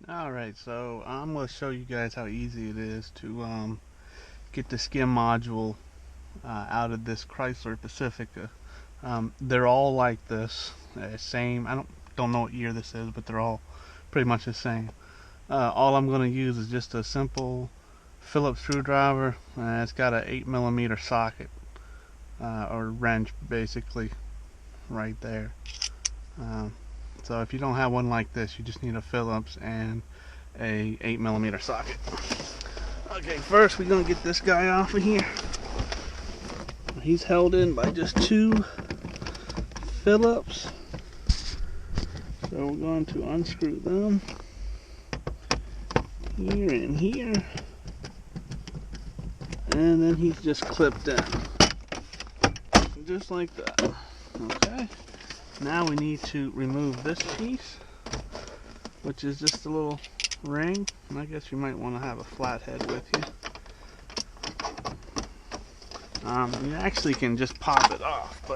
Alright, so I'm going to show you guys how easy it is to get the SKIM module out of this Chrysler Pacifica. They're all like this, same. I don't know what year this is, but they're all pretty much the same. All I'm going to use is just a simple Phillips screwdriver. It's got an 8mm socket or wrench basically right there. So if you don't have one like this, you just need a Phillips and a 8mm socket. Okay, first we're going to get this guy off of here. He's held in by just two Phillips. So we're going to unscrew them here and here. And then he's just clipped in. Just like that. Okay. Now we need to remove this piece, which is just a little ring, and I guess you might want to have a flathead with you. You actually can just pop it off,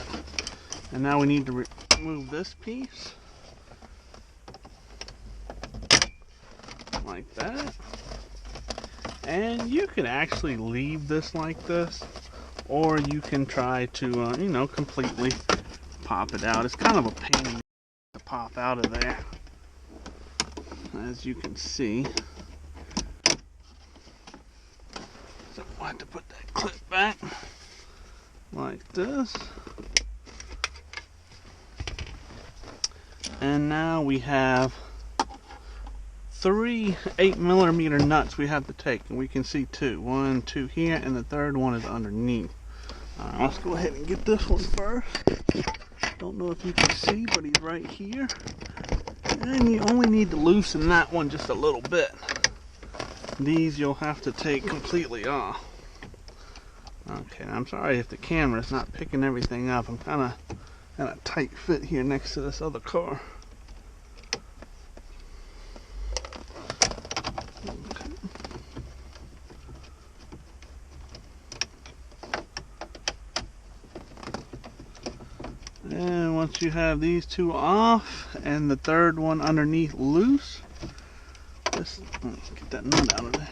and now we need to remove this piece, like that. And you can actually leave this like this, or you can try to, completely pop it out. It's kind of a pain to pop out of there, as you can see. So I have to put that clip back like this. And now we have 3 8mm nuts we have to take, and we can see two. 1, 2 here, and the third one is underneath. Let's go ahead and get this one first. Don't know if you can see, but he's right here. And you only need to loosen that one just a little bit. These you'll have to take completely off. Okay, I'm sorry if the camera's not picking everything up. I'm kind of tight fit here next to this other car. Okay. And once you have these two off and the third one underneath loose, just get that nut out of there.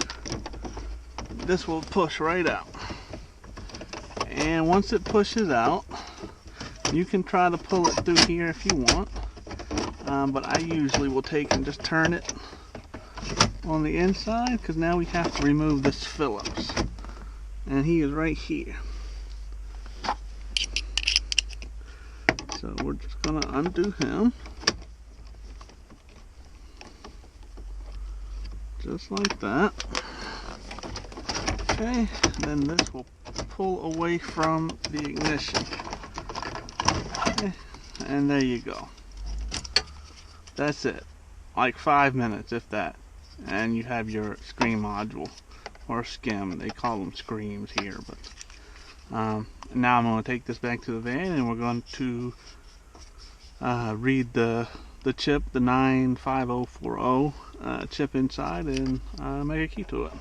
This will push right out. And once it pushes out, you can try to pull it through here if you want. But I usually will take and just turn it on the inside, because now we have to remove this Phillips. And he is right here. So we're just going to undo him. Just like that. Okay, then this will pull away from the ignition. Okay, and there you go. That's it. Like 5 minutes, if that. And you have your SKIM module, or SKIM. They call them screams here, but now I'm going to take this back to the van, and we're going to read the chip, the 95040 chip inside, and make a key to it.